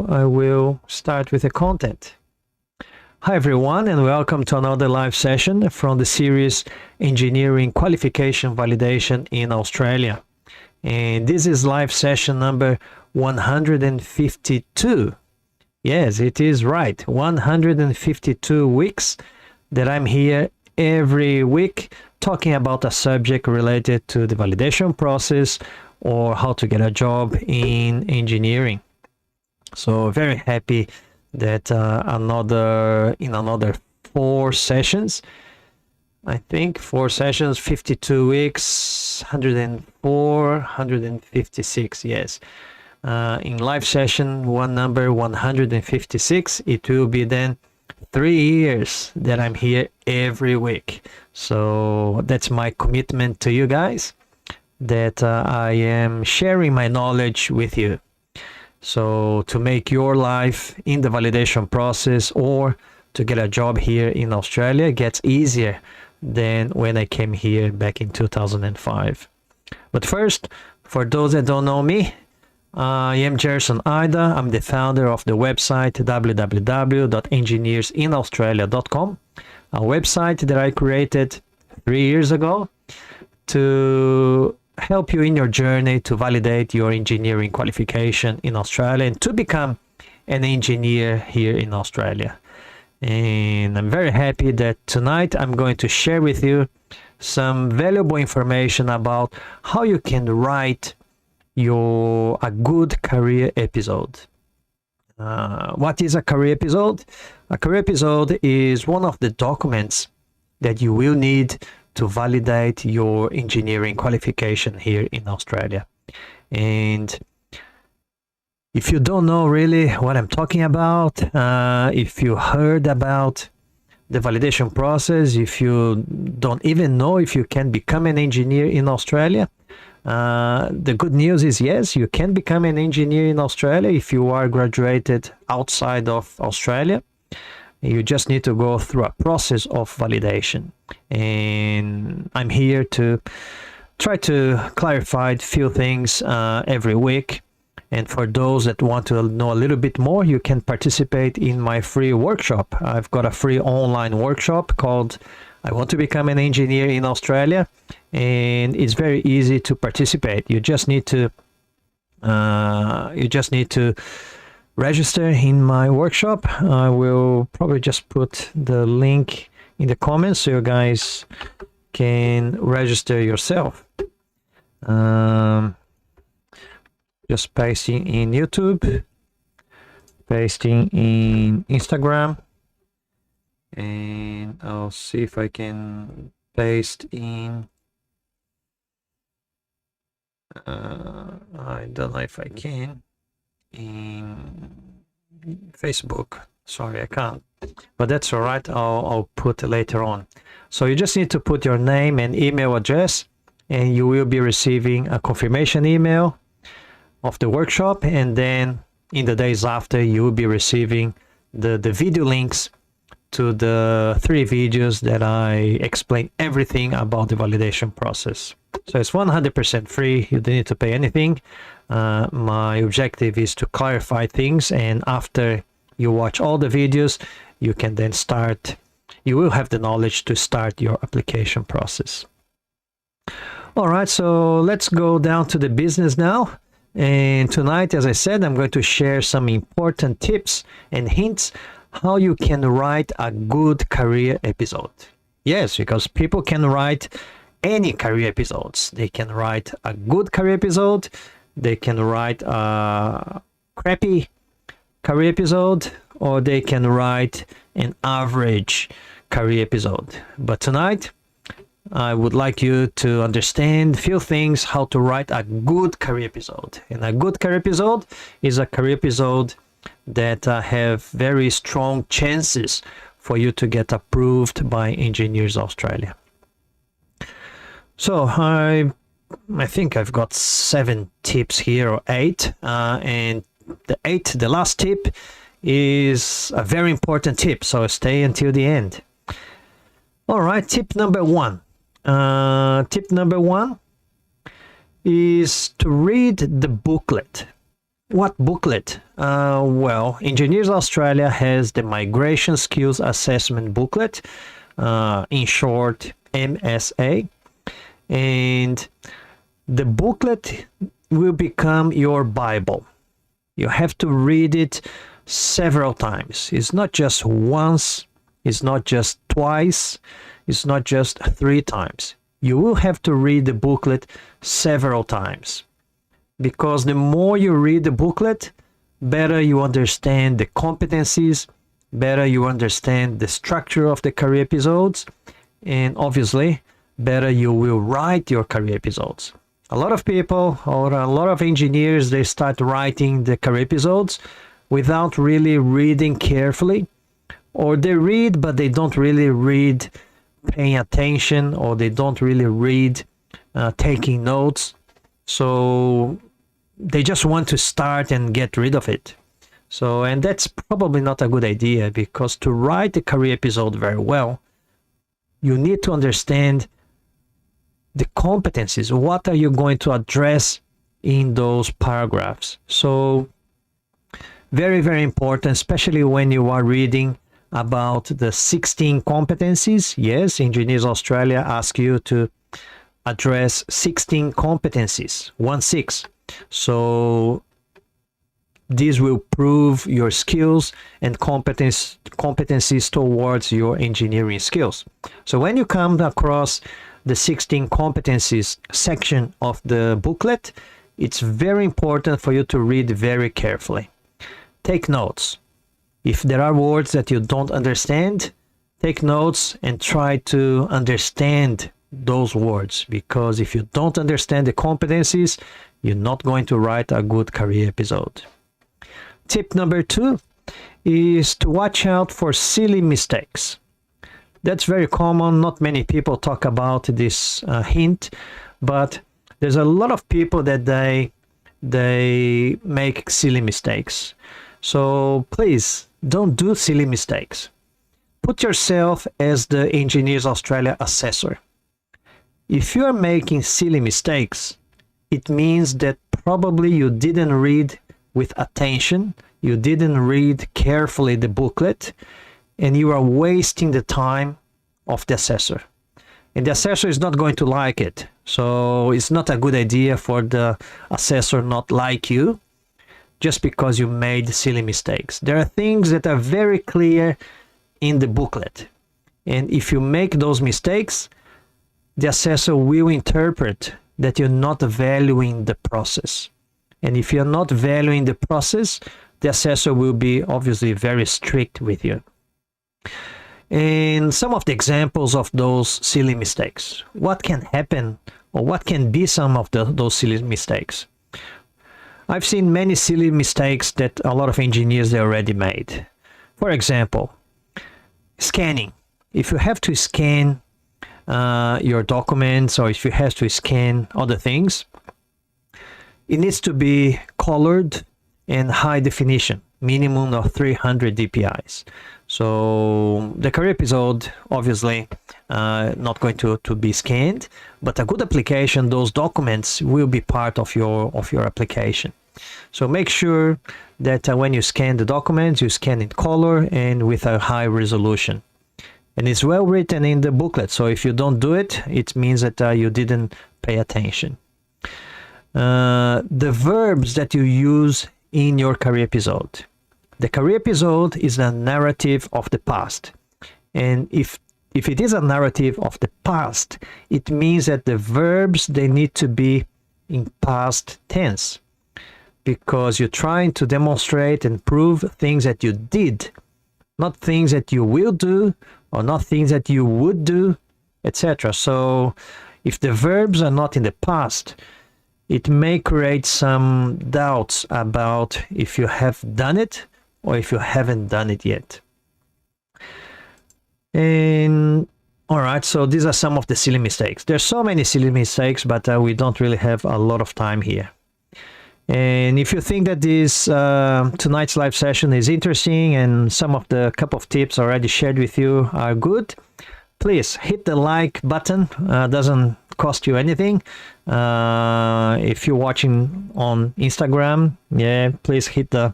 I will start with the content. Hi everyone, and welcome to another live session from the series Engineering Qualification Validation in Australia. And this is live session number 152. Yes, it is right. 152 weeks that I'm here every week talking about a subject related to the validation process or how to get a job in engineering. So very happy that another 4 sessions, I think 4 sessions, 52 weeks, 104, 156, yes. In live session one number 156, it will be then 3 years that I'm here every week. So that's my commitment to you guys, that I am sharing my knowledge with you. So to make your life in the validation process or to get a job here in Australia gets easier than when I came here back in 2005. But first, for those that don't know me, I am Gerson. I'm the founder of the website www.engineersinaustralia.com, a website that I created 3 years ago to help you in your journey to validate your engineering qualification in Australia and to become an engineer here in Australia. And I'm very happy that tonight I'm going to share with you some valuable information about how you can write a good career episode. What is a career episode? A career episode is one of the documents that you will need to validate your engineering qualification here in Australia. And if you don't know really what I'm talking about, if you heard about the validation process, if you don't even know if you can become an engineer in Australia, the good news is yes, you can become an engineer in Australia if you are graduated outside of Australia. You just need to go through a process of validation. And I'm here to try to clarify a few things every week. And for those that want to know a little bit more, you can participate in my free workshop. I've got a free online workshop called I Want to Become an Engineer in Australia. And it's very easy to participate. You just need to register in my workshop. I will probably just put the link in the comments so you guys can register yourself. Just pasting in YouTube, pasting in Instagram, and I'll see if I can paste in I don't know if I can in Facebook. Sorry, I can't, but that's all right. I'll put later on. So you just need to put your name and email address, and you will be receiving a confirmation email of the workshop, and then in the days after you will be receiving the video links to the 3 videos that I explain everything about the validation process. So it's 100% free. You don't need to pay anything. My objective is to clarify things, and after you watch all the videos, you can then start, you will have the knowledge to start your application process. All right, so let's go down to the business now. And tonight, as I said, I'm going to share some important tips and hints how you can write a good career episode. Yes, because people can write any career episodes. They can write a good career episode, they can write a crappy career episode, or they can write an average career episode. But tonight, I would like you to understand a few things how to write a good career episode. And a good career episode is a career episode that have very strong chances for you to get approved by Engineers Australia. So I think I've got 7 tips here, or 8, and the last tip is a very important tip, so stay until the end. All right, tip number 1. Tip number 1 is to read the booklet. What booklet? Well, Engineers Australia has the Migration Skills Assessment booklet, in short, MSA. And the booklet will become your Bible. You have to read it several times. It's not just once, it's not just twice, it's not just 3 times. You will have to read the booklet several times, because the more you read the booklet, better you understand the competencies, better you understand the structure of the career episodes, and obviously better you will write your career episodes. A lot of people, or a lot of engineers, they start writing the career episodes without really reading carefully, or they read but they don't really read paying attention, or they don't really read taking notes. So they just want to start and get rid of it. So, and that's probably not a good idea, because to write a career episode very well, you need to understand the competencies. What are you going to address in those paragraphs? So very, very important, especially when you are reading about the 16 competencies. Yes, Engineers Australia asks you to address 16 competencies, 1-6. So this will prove your skills and competencies towards your engineering skills. So when you come across the 16 competencies section of the booklet, it's very important for you to read very carefully. Take notes. If there are words that you don't understand, take notes and try to understand those words, because if you don't understand the competencies, you're not going to write a good career episode. Tip number 2 is to watch out for silly mistakes. That's very common. Not many people talk about this hint, but there's a lot of people that they make silly mistakes. So please don't do silly mistakes. Put yourself as the Engineers Australia assessor. If you are making silly mistakes, it means that probably you didn't read with attention, you didn't read carefully the booklet, and you are wasting the time of the assessor. And the assessor is not going to like it. So it's not a good idea for the assessor not like you just because you made silly mistakes. There are things that are very clear in the booklet. And if you make those mistakes, the assessor will interpret that you're not valuing the process. And if you're not valuing the process, the assessor will be obviously very strict with you. And some of the examples of those silly mistakes. What can happen, or what can be some of those silly mistakes? I've seen many silly mistakes that a lot of engineers they already made. For example, scanning. If you have to scan your documents, or if you have to scan other things, it needs to be colored and high definition, minimum of 300 dpi. So the career episode, obviously, not going to be scanned, but a good application, those documents will be part of your application. So make sure that when you scan the documents, you scan in color and with a high resolution. And it's well written in the booklet. So if you don't do it, it means that you didn't pay attention. The verbs that you use in your career episode. The career episode is a narrative of the past. And if it is a narrative of the past, it means that the verbs, they need to be in past tense, because you're trying to demonstrate and prove things that you did, not things that you will do, or not things that you would do, etc. So if the verbs are not in the past, it may create some doubts about if you have done it or if you haven't done it yet. And all right, so these are some of the silly mistakes. There's so many silly mistakes, but we don't really have a lot of time here. And if you think that this tonight's live session is interesting and some of the couple of tips already shared with you are good, please hit the like button. Doesn't cost you anything. If you're watching on Instagram, yeah, please hit the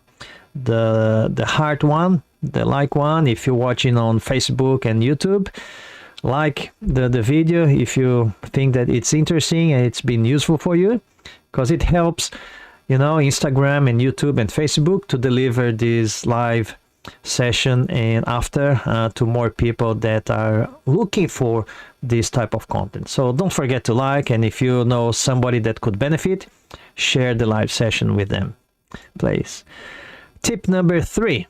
heart one, the like one. If you're watching on Facebook and YouTube, like the video if you think that it's interesting and it's been useful for you, because it helps, you know, Instagram and YouTube and Facebook to deliver this live session and after to more people that are looking for this type of content. So don't forget to like, and if you know somebody that could benefit, share the live session with them, please. Tip number 3.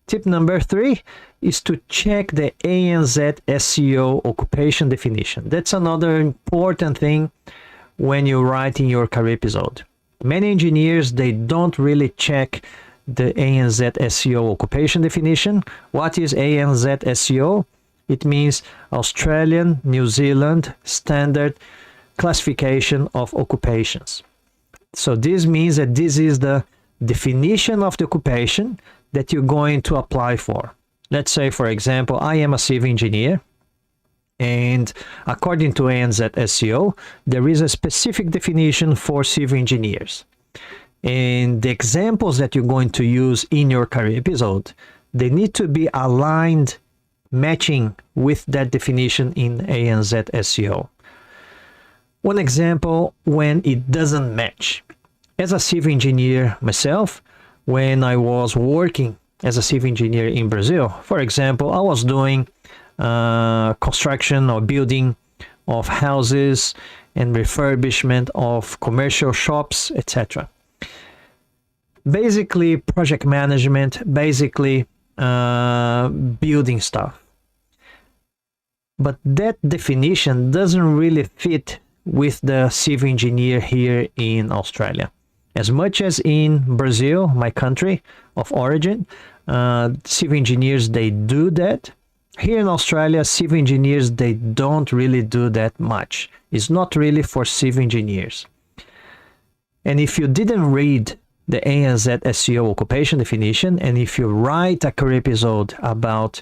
Tip number 3 is to check the ANZ SEO occupation definition. That's another important thing when you're writing your career episode. Many engineers, they don't really check the ANZ SEO occupation definition. What is ANZ SEO? It means Australian, New Zealand Standard Classification of Occupations. So this means that this is the definition of the occupation that you're going to apply for. Let's say, for example, I am a civil engineer, and according to ANZ SEO, there is a specific definition for civil engineers. And the examples that you're going to use in your career episode, they need to be aligned, matching with that definition in ANZ SEO. One example when it doesn't match. As a civil engineer myself, when I was working as a civil engineer in Brazil, for example, I was doing construction or building of houses and refurbishment of commercial shops, etc. Basically project management, basically building stuff. But that definition doesn't really fit with the civil engineer here in Australia. As much as in Brazil, my country of origin, civil engineers, they do that. Here in Australia, civil engineers, they don't really do that much. It's not really for civil engineers. And if you didn't read the ANZ SEO occupation definition, and if you write a career episode about,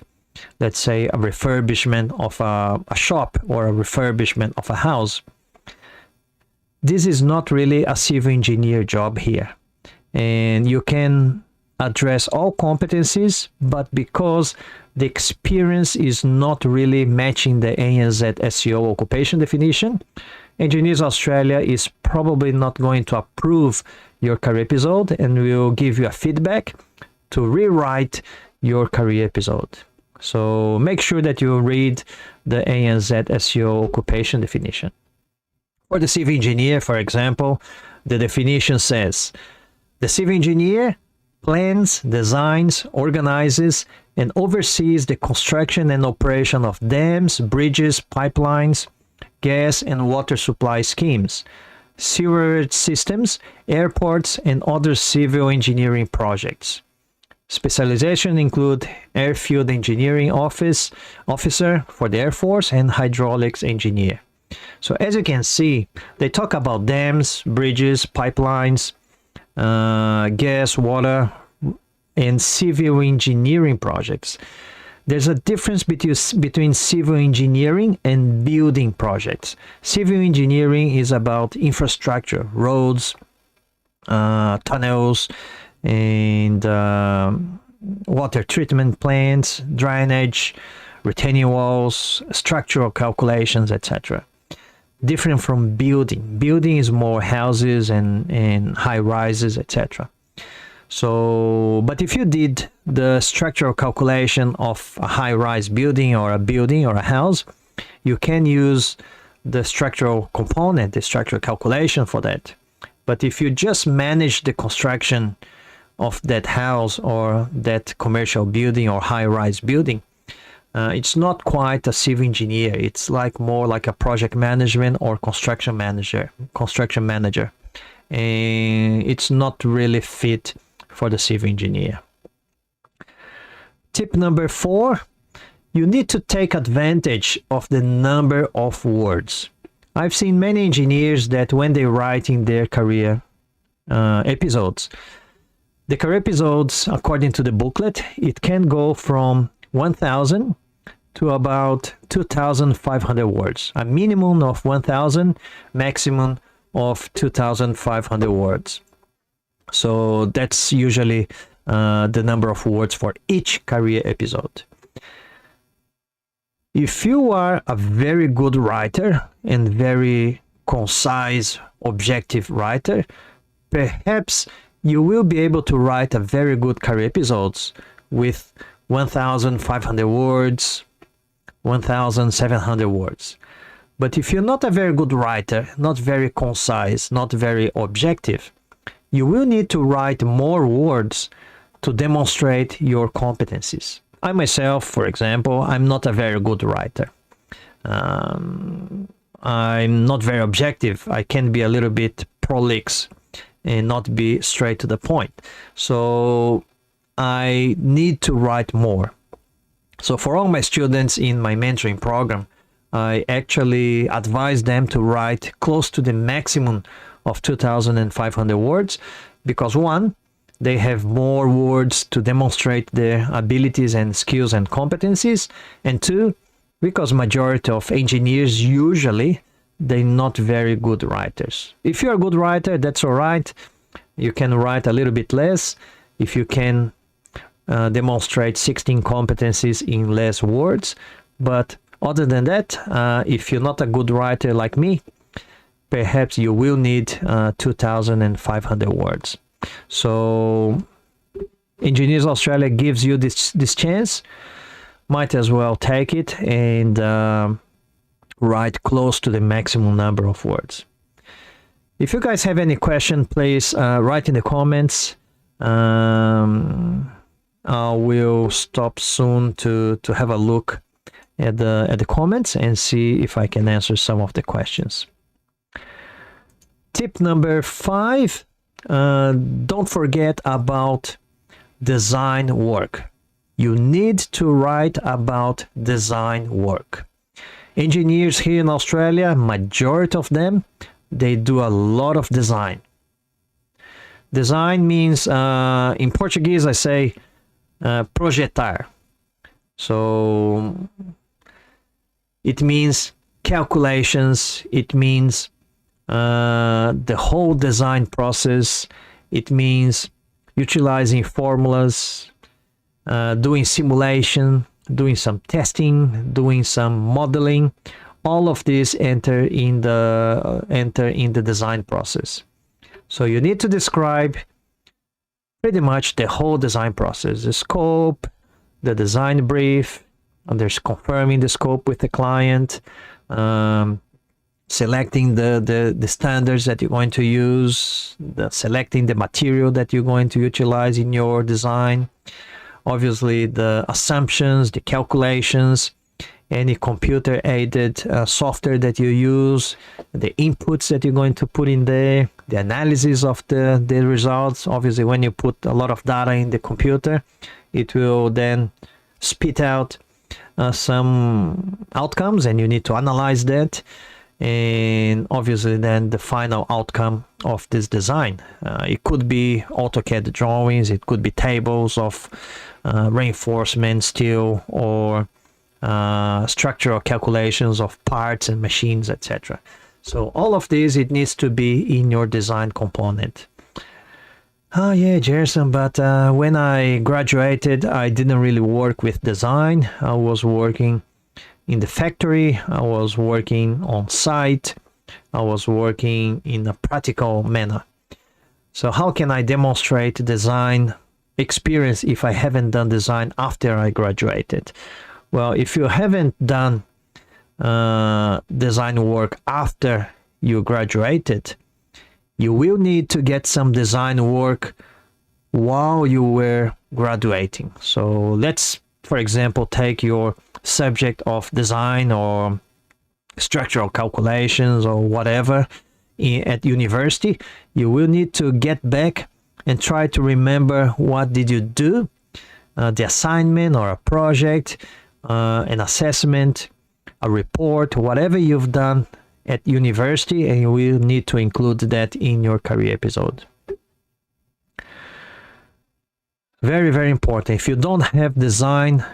let's say, a refurbishment of a shop or a refurbishment of a house, this is not really a civil engineer job here. And you can address all competencies, but because the experience is not really matching the ANZ SEO occupation definition, Engineers Australia is probably not going to approve your career episode and will give you a feedback to rewrite your career episode. So make sure that you read the ANZ SEO occupation definition. For the civil engineer, for example, the definition says, the civil engineer plans, designs, organizes, and oversees the construction and operation of dams, bridges, pipelines, gas and water supply schemes, sewerage systems, airports, and other civil engineering projects. Specialization include airfield engineering officer for the Air Force and hydraulics engineer. So as you can see, they talk about dams, bridges, pipelines, gas, water, and civil engineering projects. There's a difference between civil engineering and building projects. Civil engineering is about infrastructure, roads, tunnels, and water treatment plants, drainage, retaining walls, structural calculations, etc. Different from building. Building is more houses and high rises, etc. So, but if you did the structural calculation of a high-rise building or a house, you can use the structural component, the structural calculation for that. But if you just manage the construction of that house or that commercial building or high-rise building, it's not quite a civil engineer. It's like more like a project management or construction manager, and it's not really fit for the civil engineer. Tip number 4, you need to take advantage of the number of words. I've seen many engineers that when they write in their career episodes, the career episodes, according to the booklet, it can go from 1,000 to about 2,500 words. A minimum of 1,000, maximum of 2,500 words. So that's usually the number of words for each career episode. If you are a very good writer and very concise, objective writer, perhaps you will be able to write a very good career episodes with 1,500 words, 1,700 words. But if you're not a very good writer, not very concise, not very objective, you will need to write more words to demonstrate your competencies. I myself, for example, I'm not a very good writer. I'm not very objective. I can be a little bit prolix and not be straight to the point. So I need to write more. So for all my students in my mentoring program, I actually advise them to write close to the maximum of 2,500 words because one, they have more words to demonstrate their abilities and skills and competencies, and two, because majority of engineers usually they're not very good writers. If you're a good writer, that's all right. You can write a little bit less. If you can demonstrate 16 competencies in less words, but other than that, if you're not a good writer like me, perhaps you will need 2,500 words. So Engineers Australia gives you this chance. Might as well take it and write close to the maximum number of words. If you guys have any question, please write in the comments. I will stop soon to have a look at the comments and see if I can answer some of the questions. Tip number 5, don't forget about design work. You need to write about design work. Engineers here in Australia, majority of them, they do a lot of design. Design means, in Portuguese, I say projetar. So it means calculations, it means the whole design process, it means utilizing formulas, doing simulation, doing some testing, doing some modeling. All of this enter in the design process. So you need to describe pretty much the whole design process, the scope, the design brief, and there's confirming the scope with the client, selecting the standards that you're going to use, selecting the material that you're going to utilize in your design, obviously the assumptions, the calculations, any computer aided software that you use, the inputs that you're going to put in there, the analysis of the results. Obviously when you put a lot of data in the computer, it will then spit out some outcomes and you need to analyze that, and obviously then the final outcome of this design. It could be AutoCAD drawings, it could be tables of reinforcement steel, or structural calculations of parts and machines, etc. So all of this, it needs to be in your design component. Oh yeah, Gerson, but when I graduated, I didn't really work with design. I was working in the factory, I was working on site, I was working in a practical manner. So how can I demonstrate design experience if I haven't done design after I graduated? Well, if you haven't done design work after you graduated, you will need to get some design work while you were graduating. So let's, for example, take your subject of design or structural calculations or whatever at university. You will need to get back and try to remember what did you do, the assignment or a project, an assessment, a report, whatever you've done at university, and you will need to include that in your career episode. Very, very important. If you don't have design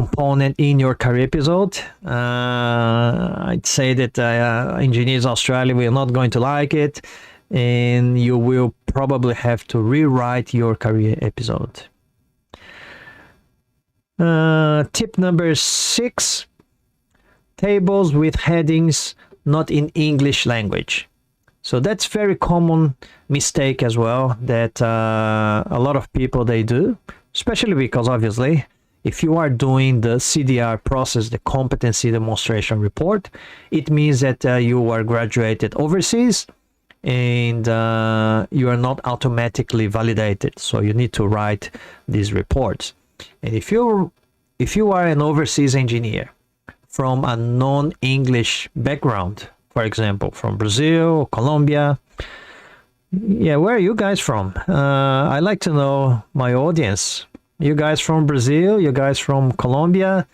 component in your career episode. I'd say that Engineers Australia will not going to like it, and you will probably have to rewrite your career episode. Tip number 6, tables with headings not in English language. So that's very common mistake as well that a lot of people they do, especially because obviously if you are doing the CDR process, the competency demonstration report, it means that you are graduated overseas and you are not automatically validated. So you need to write these reports. And if you are an overseas engineer from a non-English background, for example, from Brazil, Colombia, yeah, where are you guys from? I like to know my audience. You guys from Brazil? You guys from Colombia?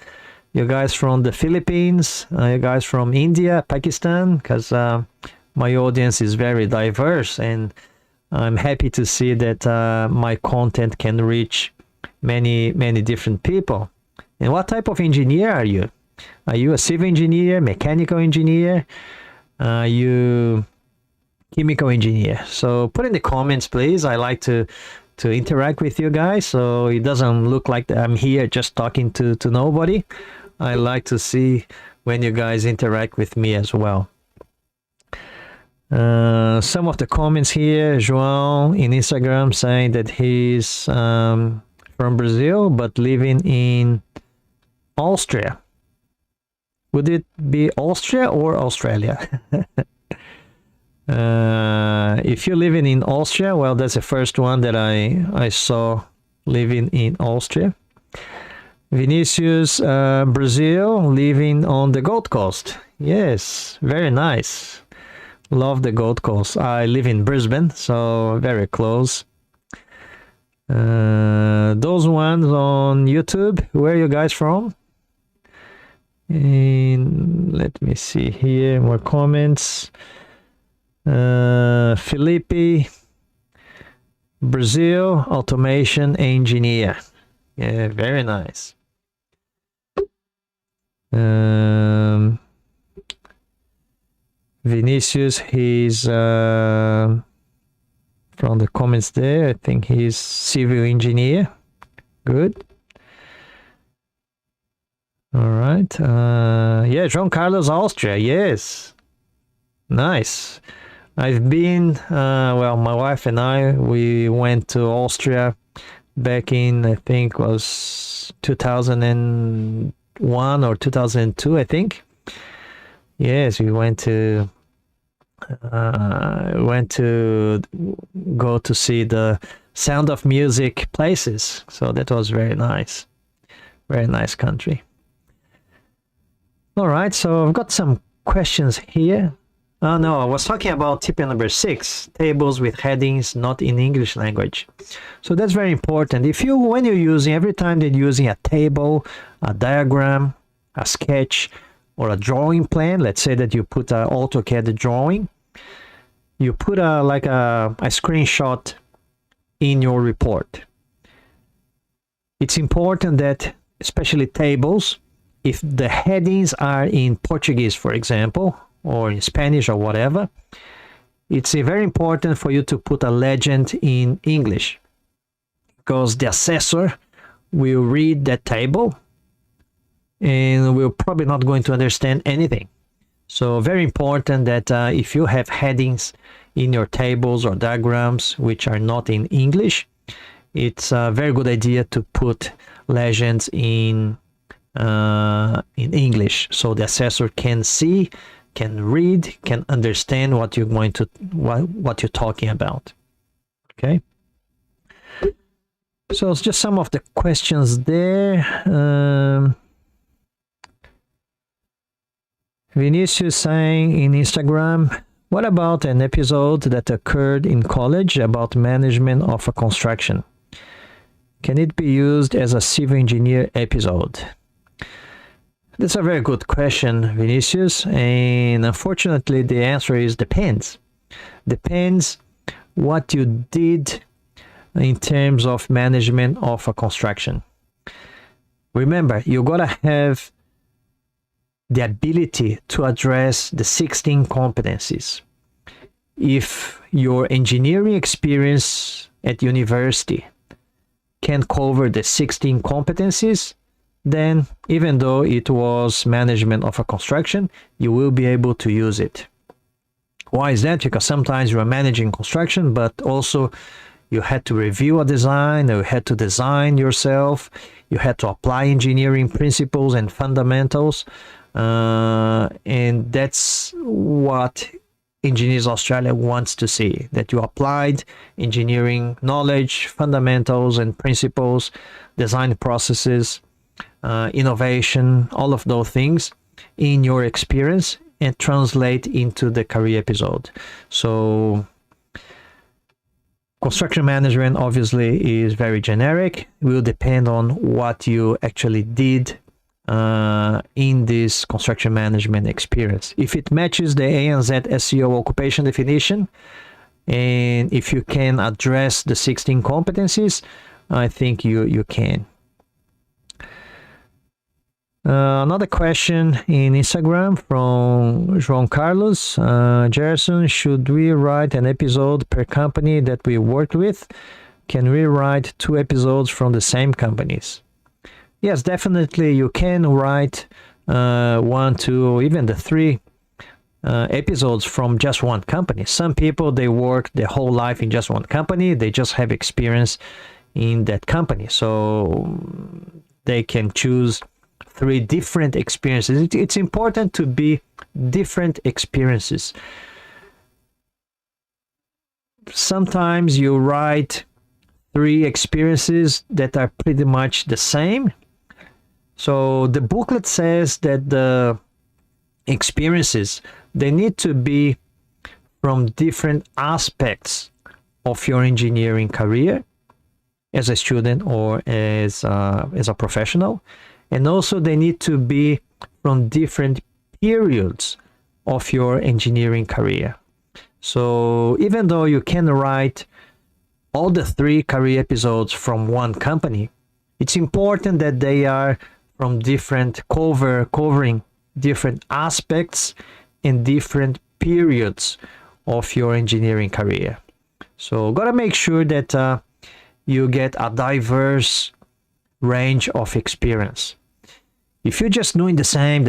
You guys from the Philippines? You guys from India, Pakistan? Because my audience is very diverse, and I'm happy to see that my content can reach many different people. And what type of engineer are you? Are you a civil engineer, mechanical engineer? Are you chemical engineer? So put in the comments, please. I like to interact with you guys, so it doesn't look like I'm here just talking to nobody. I like to see when you guys interact with me as well. Some of the comments here, João in Instagram saying that he's from Brazil but living in Austria. Would it be Austria or Australia? If you're living in Austria, well, that's the first one that I saw living in Austria. Vinicius, Brazil, living on the Gold Coast. Yes, very nice. Love the Gold Coast. I live in Brisbane, so very close. Those ones on YouTube, where are you guys from? And let me see here, more comments. Felipe, Brazil, automation engineer. Yeah, very nice. Vinicius, he's from the comments there, I think he's civil engineer. Good. All right. Yeah, João Carlos, Austria. Yes. Nice. I've been, well, my wife and I, we went to Austria back in, I think, was 2001 or 2002, I think. Yes, we went to go to see the Sound of Music places. So that was very nice. Very nice country. All right, so I've got some questions here. Oh no, I was talking about tip number 6, tables with headings not in English language. So that's very important. When you're using, every time that you're using a table, a diagram, a sketch, or a drawing plan, let's say that you put an AutoCAD drawing, you put a screenshot in your report. It's important that, especially tables, if the headings are in Portuguese, for example, or in Spanish or whatever, it's very important for you to put a legend in English, because the assessor will read that table and we're probably not going to understand anything. So very important that if you have headings in your tables or diagrams which are not in English, it's a very good idea to put legends in English, so the assessor can see, can read, can understand what you're what you're talking about. Okay. So it's just some of the questions there. Vinicius saying in Instagram, what about an episode that occurred in college about management of a construction? Can it be used as a civil engineer episode? That's a very good question, Vinicius, and unfortunately the answer is depends. Depends what you did in terms of management of a construction. Remember, you gotta have the ability to address the 16 competencies. If your engineering experience at university can cover the 16 competencies, then even though it was management of a construction, you will be able to use it. Why is that? Because sometimes you are managing construction, but also you had to review a design, you had to design yourself, you had to apply engineering principles and fundamentals, and that's what Engineers Australia wants to see, that you applied engineering knowledge, fundamentals and principles, design processes, innovation, all of those things in your experience and translate into the career episode. So construction management obviously is very generic. It will depend on what you actually did in this construction management experience. If it matches the ANZ SEO occupation definition, and if you can address the 16 competencies, I think you can. Another question in Instagram from João Carlos. Gerson, should we write an episode per company that we worked with? Can we write 2 episodes from the same companies? Yes, definitely you can write 1, 2, even the 3 episodes from just one company. Some people, they work their whole life in just one company. They just have experience in that company. So they can choose 3 different experiences. It's important to be different experiences. Sometimes you write 3 experiences that are pretty much the same. So the booklet says that the experiences, they need to be from different aspects of your engineering career as a student or as a professional. And also they need to be from different periods of your engineering career. So even though you can write all the 3 career episodes from one company, it's important that they are from different covering different aspects and different periods of your engineering career. So gotta make sure that you get a diverse range of experience. If you're just doing the same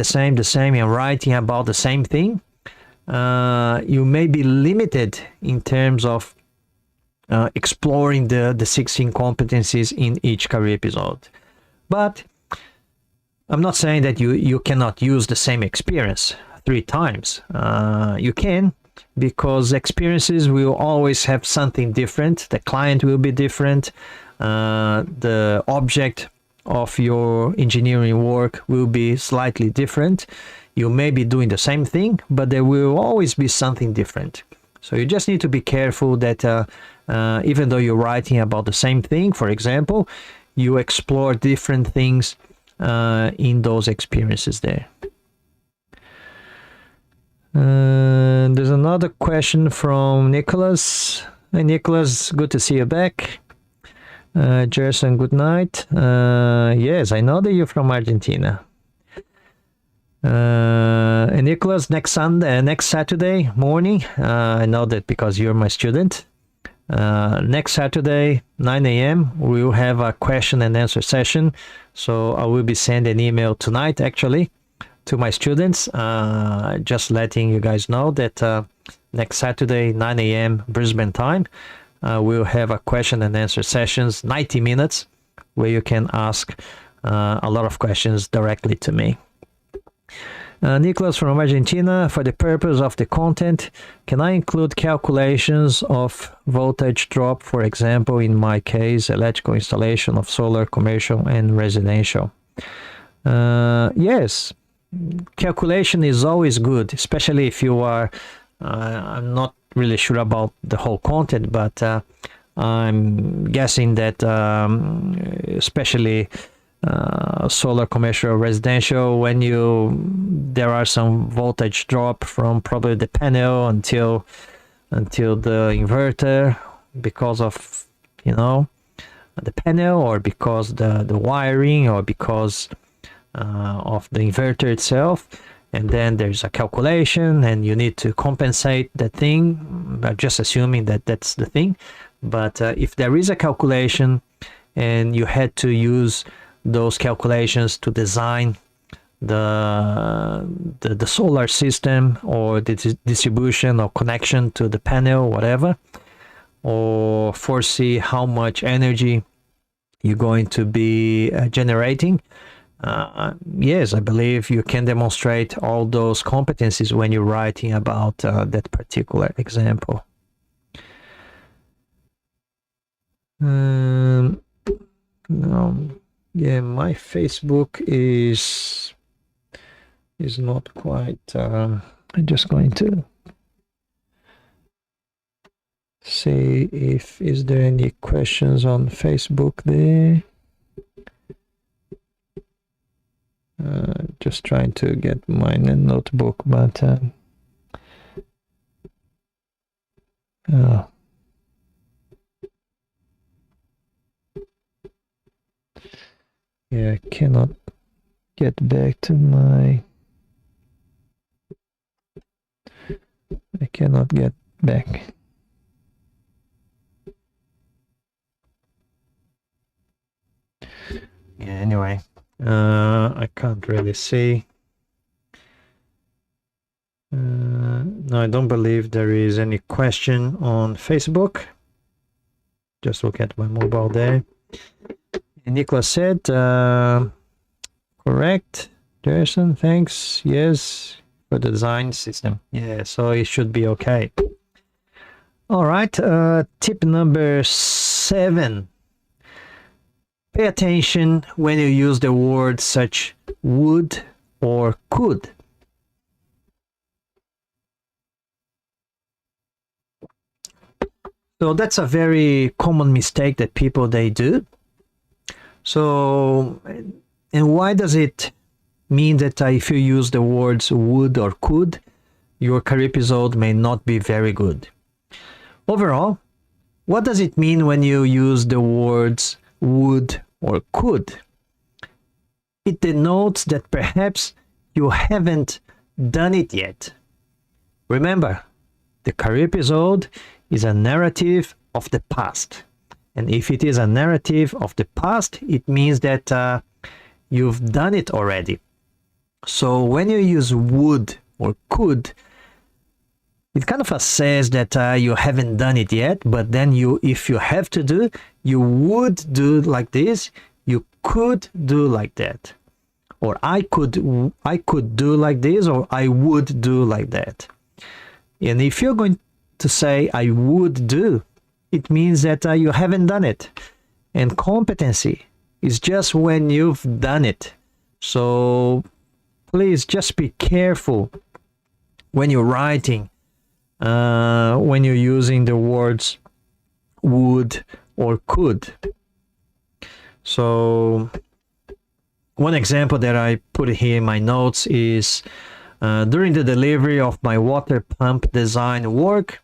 and writing about the same thing, you may be limited in terms of exploring the 16 competencies in each career episode. But I'm not saying that you cannot use the same experience 3 times. You can, because experiences will always have something different. The client will be different. The object of your engineering work will be slightly different. You may be doing the same thing, but there will always be something different. So you just need to be careful that even though you're writing about the same thing, for example, you explore different things in those experiences there. There's another question from Nicholas. Hey Nicholas, good to see you back. Gerson, good night. Yes, I know that you're from Argentina. And Nicholas, next Saturday morning, I know that because you're my student. Next Saturday, 9 a.m., we will have a question and answer session. So I will be sending an email tonight, actually, to my students, just letting you guys know that next Saturday, 9 a.m. Brisbane time, we'll have a question and answer sessions, 90 minutes, where you can ask a lot of questions directly to me. Nicholas from Argentina, for the purpose of the content, can I include calculations of voltage drop, for example, in my case, electrical installation of solar, commercial and residential? Yes, calculation is always good, especially if you are, I'm not really sure about the whole content, but I'm guessing that especially solar, commercial, residential, when there are some voltage drop from probably the panel until the inverter because of the panel, or because the wiring, or because of the inverter itself. And then there's a calculation and you need to compensate that thing, but just assuming that that's the thing. But if there is a calculation and you had to use those calculations to design the solar system, or the distribution or connection to the panel, whatever, or foresee how much energy you're going to be generating, yes, I believe you can demonstrate all those competencies when you're writing about that particular example. No, yeah, my Facebook is not quite. I'm just going to see if is there any questions on Facebook there. Just trying to get my notebook, but yeah, I cannot get back to my. I cannot get back. Yeah, anyway. I can't really see. No, I don't believe there is any question on Facebook. Just look at my mobile there. And Nicholas said, correct. Gerson, thanks. Yes, for the design system. Yeah, so it should be okay. All right, tip number 7. Pay attention when you use the words such would or could. So that's a very common mistake that people they do. So, and why does it mean that if you use the words would or could, your career episode may not be very good? Overall, what does it mean when you use the words would or could? It denotes that perhaps you haven't done it yet. Remember, the career episode is a narrative of the past. And if it is a narrative of the past, it means that you've done it already. So when you use would or could, it kind of says that you haven't done it yet, but then if you have to do, you would do like this, you could do like that, or I could do like this, or I would do like that. And if you're going to say I would do, it means that you haven't done it. And competency is just when you've done it. So please just be careful when you're writing, when you're using the words would or could. So one example that I put here in my notes is during the delivery of my water pump design work,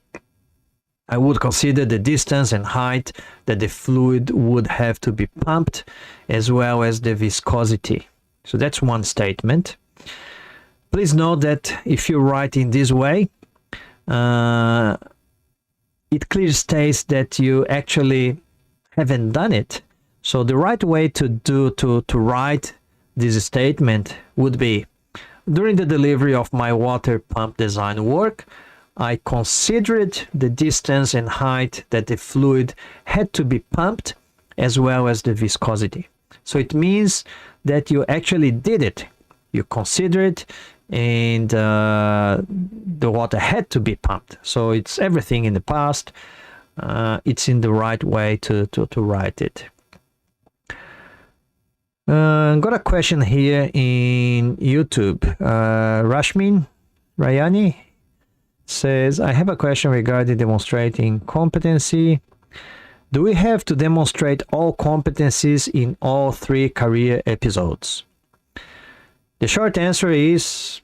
I would consider the distance and height that the fluid would have to be pumped, as well as the viscosity. So that's one statement. Please note that if you write in this way, it clearly states that you actually haven't done it. So the right way to write this statement would be, during the delivery of my water pump design work, I considered the distance and height that the fluid had to be pumped, as well as the viscosity. So it means that you actually did it. You considered, and the water had to be pumped. So it's everything in the past. It's in the right way to write it. Got a question here in YouTube. Rashmin Rayani says, I have a question regarding demonstrating competency. Do we have to demonstrate all competencies in all 3 career episodes? The short answer is,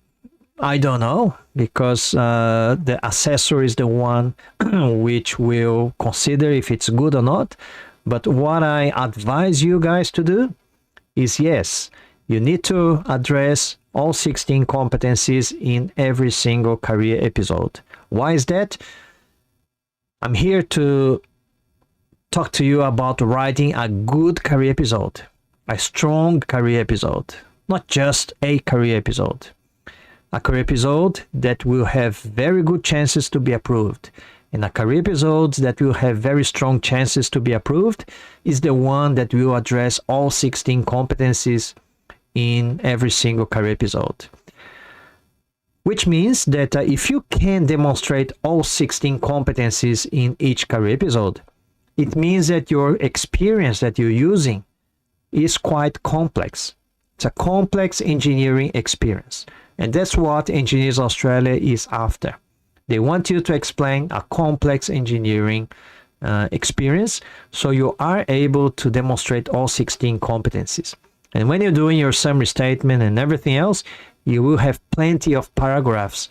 I don't know, because the assessor is the one which will consider if it's good or not. But what I advise you guys to do is, yes, you need to address all 16 competencies in every single career episode. Why is that? I'm here to talk to you about writing a good career episode, a strong career episode, not just a career episode. A career episode that will have very good chances to be approved. And a career episode that will have very strong chances to be approved is the one that will address all 16 competencies in every single career episode. Which means that if you can demonstrate all 16 competencies in each career episode, it means that your experience that you're using is quite complex. It's a complex engineering experience. And that's what Engineers Australia is after. They want you to explain a complex engineering experience so you are able to demonstrate all 16 competencies. And when you're doing your summary statement and everything else, you will have plenty of paragraphs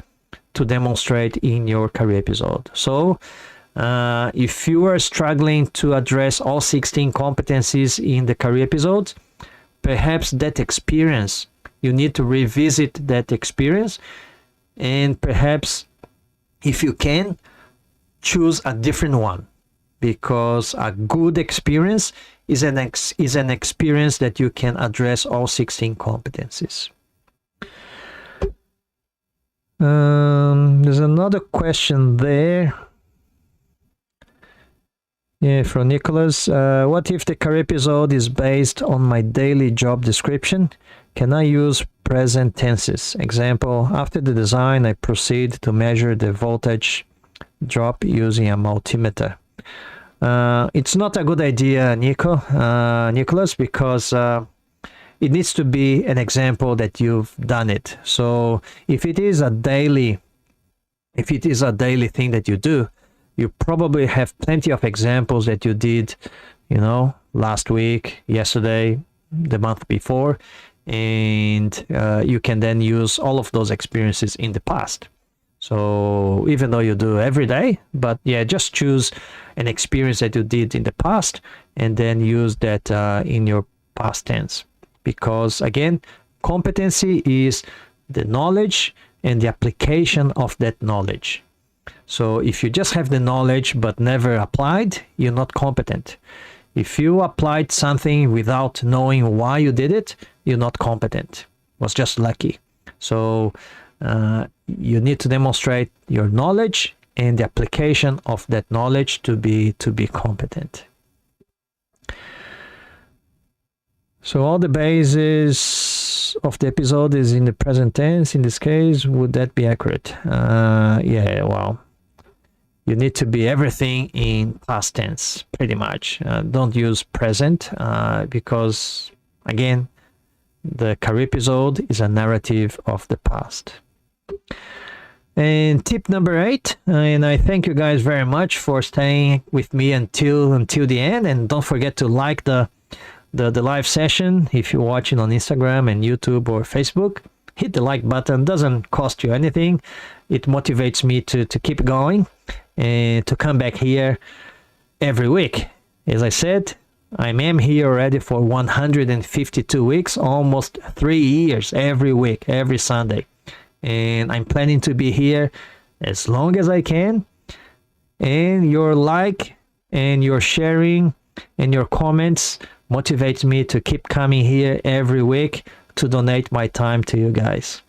to demonstrate in your career episode. So if you are struggling to address all 16 competencies in the career episodes, perhaps that experience, you need to revisit that experience, and perhaps, if you can, choose a different one, because a good experience is an experience that you can address all 16 competencies. There's another question there. Yeah, from Nicholas. What if the career episode is based on my daily job description? Can I use present tenses? Example, after the design, I proceed to measure the voltage drop using a multimeter. It's not a good idea, Nicholas, because it needs to be an example that you've done it. So if it is a daily thing that you do, you probably have plenty of examples that you did, last week, yesterday, the month before, and you can then use all of those experiences in the past. So even though you do every day, but yeah, just choose an experience that you did in the past and then use that in your past tense. Because again, competency is the knowledge and the application of that knowledge. So if you just have the knowledge but never applied, you're not competent. If you applied something without knowing why you did it, you're not competent. It was just lucky. So you need to demonstrate your knowledge and the application of that knowledge to be competent. So all the basis of the episode is in the present tense. In this case, would that be accurate? Yeah, well, you need to be everything in past tense, pretty much. Don't use present because, again, the career episode is a narrative of the past. And tip number 8, and I thank you guys very much for staying with me until the end. And don't forget to like the live session if you're watching on Instagram and YouTube or Facebook. Hit the like button. Doesn't cost you anything. It motivates me to keep going and to come back here every week. As I said, I am here already for 152 weeks, almost 3 years, every week, every Sunday. And I'm planning to be here as long as I can. And your like and your sharing and your comments motivates me to keep coming here every week to donate my time to you guys.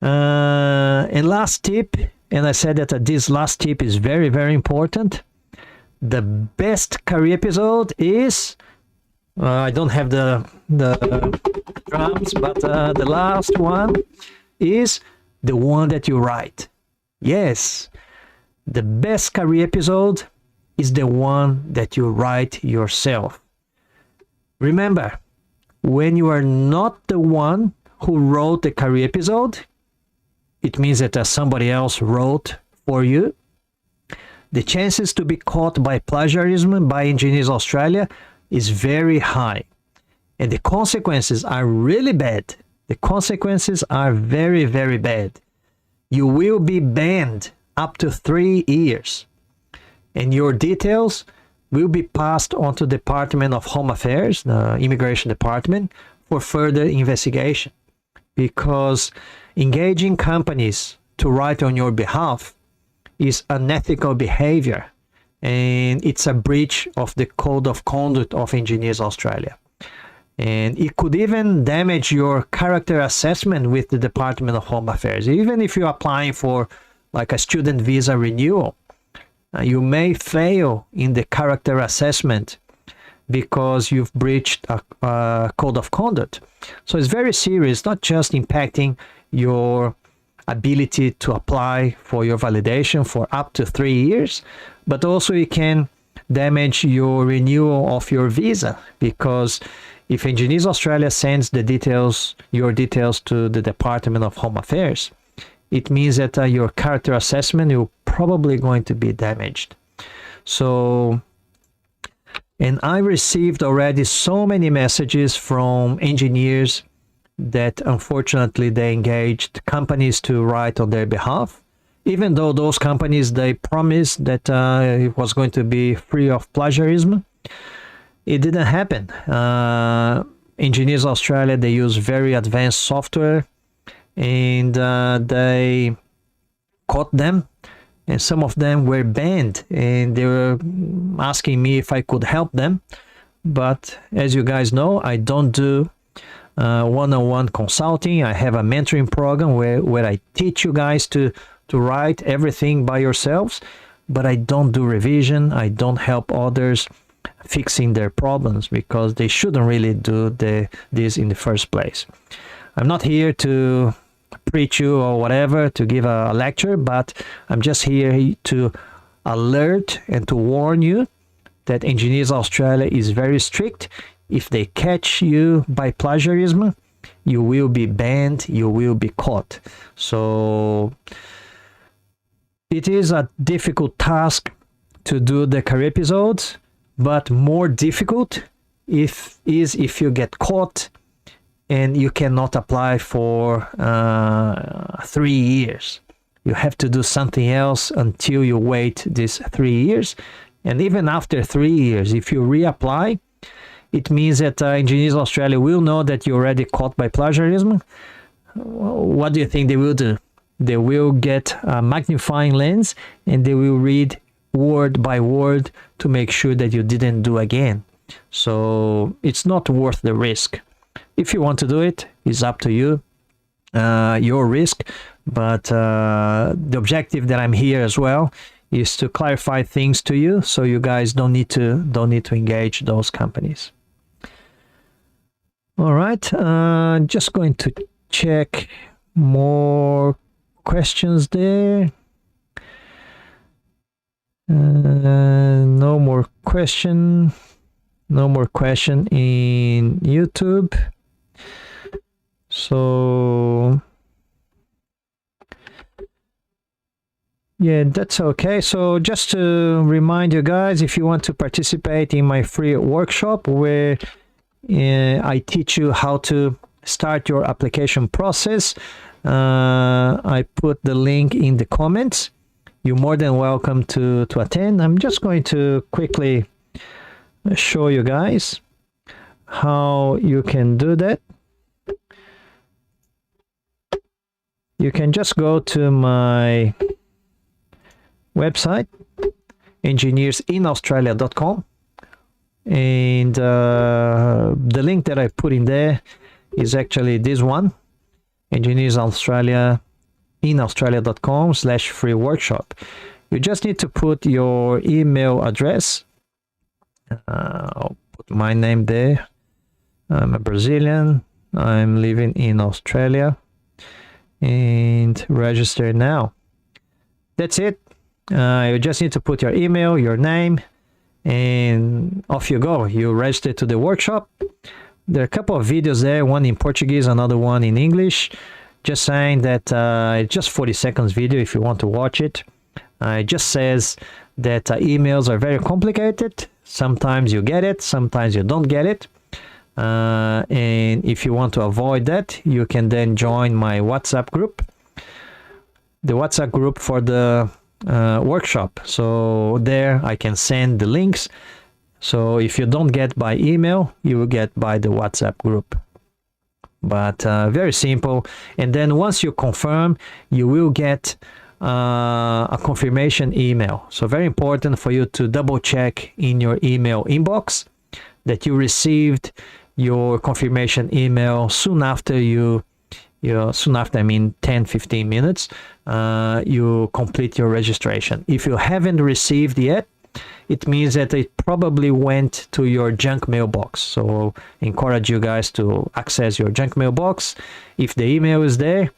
And last tip, and I said that this last tip is very, very important. The best career episode is, I don't have the drums, but the last one is the one that you write. Yes, the best career episode is the one that you write yourself. Remember, when you are not the one who wrote the career episode, it means that somebody else wrote for you. The chances to be caught by plagiarism by Engineers Australia is very high. And the consequences are really bad. The consequences are very, very bad. You will be banned up to 3 years. And your details will be passed on to the Department of Home Affairs, the Immigration Department, for further investigation. Because engaging companies to write on your behalf is unethical behavior, and it's a breach of the Code of Conduct of Engineers Australia. And it could even damage your character assessment with the Department of Home Affairs. Even if you're applying for like a student visa renewal, you may fail in the character assessment because you've breached a code of conduct. So it's very serious, not just impacting your ability to apply for your validation for up to 3 years, but also it can damage your renewal of your visa, because if Engineers Australia sends the details, your details to the Department of Home Affairs, it means that your character assessment is probably going to be damaged. So, and I received already so many messages from engineers that unfortunately they engaged companies to write on their behalf, even though those companies, they promised that it was going to be free of plagiarism. It didn't happen. Engineers Australia, they use very advanced software, and they caught them, and some of them were banned, and they were asking me if I could help them. But as you guys know, I don't do one-on-one consulting. I have a mentoring program where I teach you guys to write everything by yourselves, but I don't do revision. I don't help others fixing their problems, because they shouldn't really do this in the first place. I'm not here to preach you or whatever, to give a lecture, but I'm just here to alert and to warn you that Engineers Australia is very strict. If they catch you by plagiarism, you will be banned, you will be caught. So it is a difficult task to do the career episodes, but more difficult if you get caught and you cannot apply for 3 years. You have to do something else until you wait these 3 years. And even after 3 years, if you reapply, it means that Engineers Australia will know that you're already caught by plagiarism. What do you think they will do? They will get a magnifying lens and they will read word by word to make sure that you didn't do again. So it's not worth the risk. If you want to do it, it's up to you, your risk. But the objective that I'm here as well is to clarify things to you, so you guys don't need to engage those companies. All right, just going to check more questions there. No more question in YouTube. So yeah, that's okay. So just to remind you guys, if you want to participate in my free workshop where I teach you how to start your application process, I put the link in the comments. You're more than welcome to attend. I'm just going to quickly show you guys how you can do that. You can just go to my website, engineersinaustralia.com, and the link that I put in there is actually this one, engineersinaustralia.com/free workshop. You just need to put your email address. I'll put my name there. I'm a Brazilian. I'm living in Australia, and register now. That's it. You just need to put your email, your name, and off you go. You register to the workshop. There are a couple of videos there, one in Portuguese, another one in English. Just saying that it's just 40 seconds video if you want to watch it. It just says that emails are very complicated. Sometimes you get it, sometimes you don't get it. And if you want to avoid that, you can then join my WhatsApp group. The WhatsApp group for the workshop. So there I can send the links So if you don't get by email, you will get by the WhatsApp group. But very simple. And then once you confirm, you will get a confirmation email. So very important for you to double check in your email inbox that you received your confirmation email soon after I mean 10-15 minutes you complete your registration. If you haven't received yet, it means that it probably went to your junk mailbox. So encourage you guys to access your junk mailbox. If the email is there,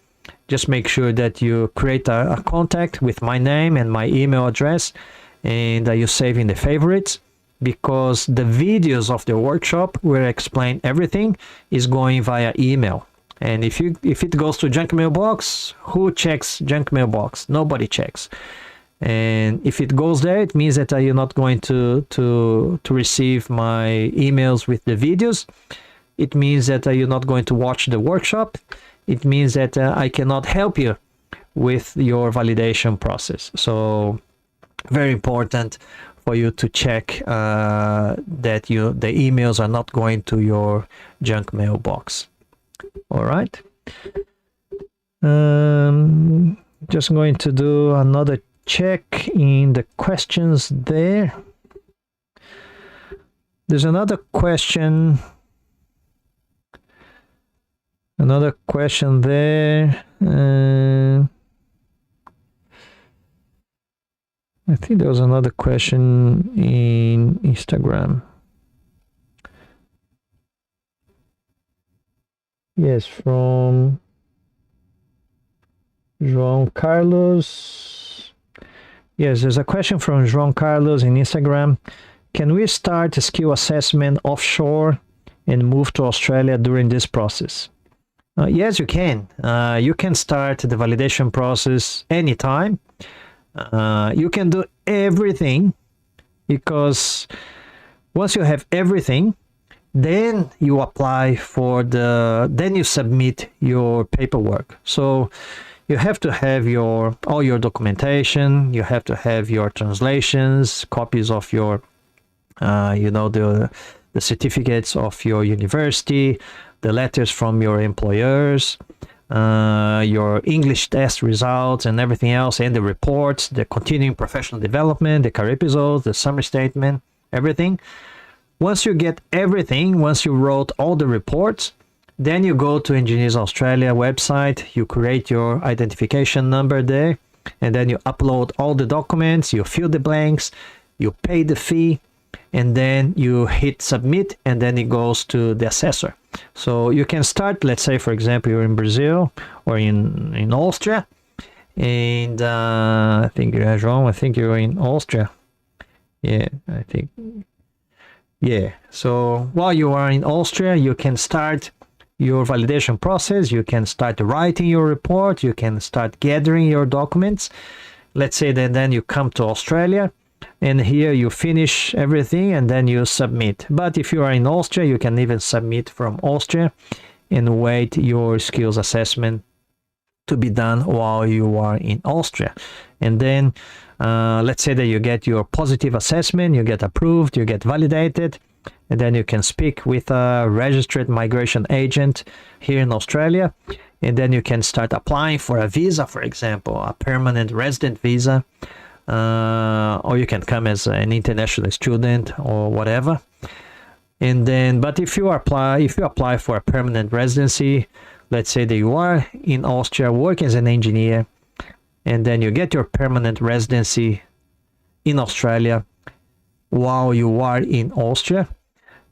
just make sure that you create a contact with my name and my email address, and you save in the favorites, because the videos of the workshop where I explain everything is going via email. And if it goes to junk mailbox, who checks junk mailbox? Nobody checks. And if it goes there, it means that you're not going to receive my emails with the videos. It means that you're not going to watch the workshop. It means that I cannot help you with your validation process. So very important for you to check that the emails are not going to your junk mailbox. All right. Just going to do another check in the questions there. There's another question. Another question there. I think there was another question in Instagram. Yes, from João Carlos. Yes, there's a question from João Carlos in Instagram. Can we start a skill assessment offshore and move to Australia during this process? Yes, you can. You can start the validation process anytime. You can do everything, because once you have everything, then you apply for then you submit your paperwork. So you have to have all your documentation, you have to have your translations, copies of your, the certificates of your university, the letters from your employers, your English test results and everything else, and the reports, the continuing professional development, the career episodes, the summary statement, everything. Once you get everything, once you wrote all the reports, then you go to Engineers Australia website, you create your identification number there, and then you upload all the documents, you fill the blanks, you pay the fee, and then you hit submit, and then it goes to the assessor. So you can start, let's say, for example, you're in Brazil or in Austria, and I think you're in Austria. Yeah, I think. Yeah, so while you are in Austria, you can start your validation process, you can start writing your report, you can start gathering your documents. Let's say that then you come to Australia, and here you finish everything and then you submit. But if you are in Austria, you can even submit from Austria and wait your skills assessment to be done while you are in Austria. And then let's say that you get your positive assessment, you get approved, you get validated, and then you can speak with a registered migration agent here in Australia, and then you can start applying for a visa, for example, a permanent resident visa, or you can come as an international student or whatever. And then, but if you apply for a permanent residency, let's say that you are in Austria working as an engineer, and then you get your permanent residency in Australia while you are in Austria.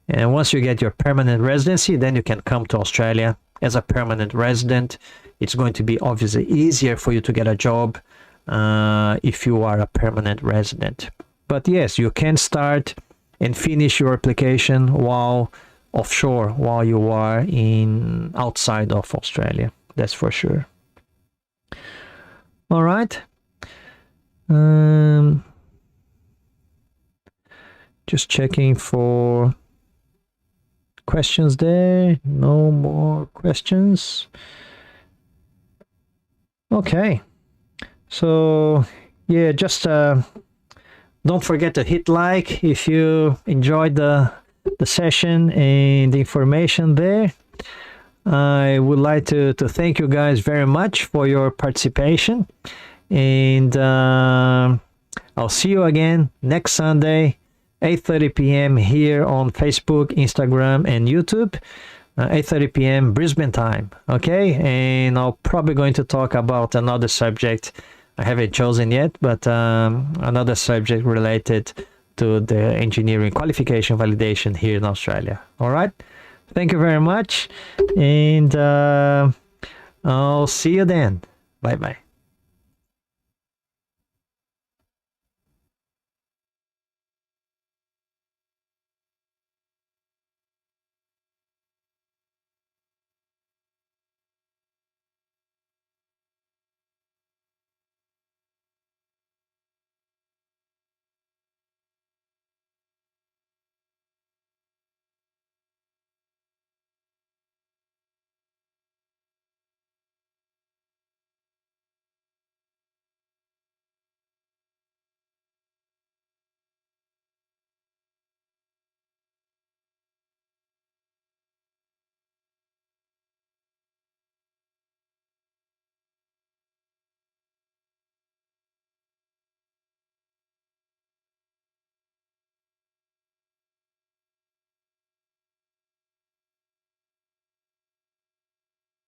And once you get your permanent residency, then you can come to Australia as a permanent resident. It's going to be obviously easier for you to get a job if you are a permanent resident. But yes, you can start and finish your application while offshore, while you are outside of Australia. That's for sure. All right. Just checking for questions there. No more questions. Okay. So yeah, just Don't forget to hit like if you enjoyed the session and the information there. I would like to thank you guys very much for your participation, and I'll see you again next Sunday, 8:30 p.m. here on Facebook, Instagram, and YouTube. 8:30 p.m. Brisbane time. Okay, and I'm probably going to talk about another subject I haven't chosen yet, but another subject related to the engineering qualification validation here in Australia. All right, thank you very much, and I'll see you then. Bye bye.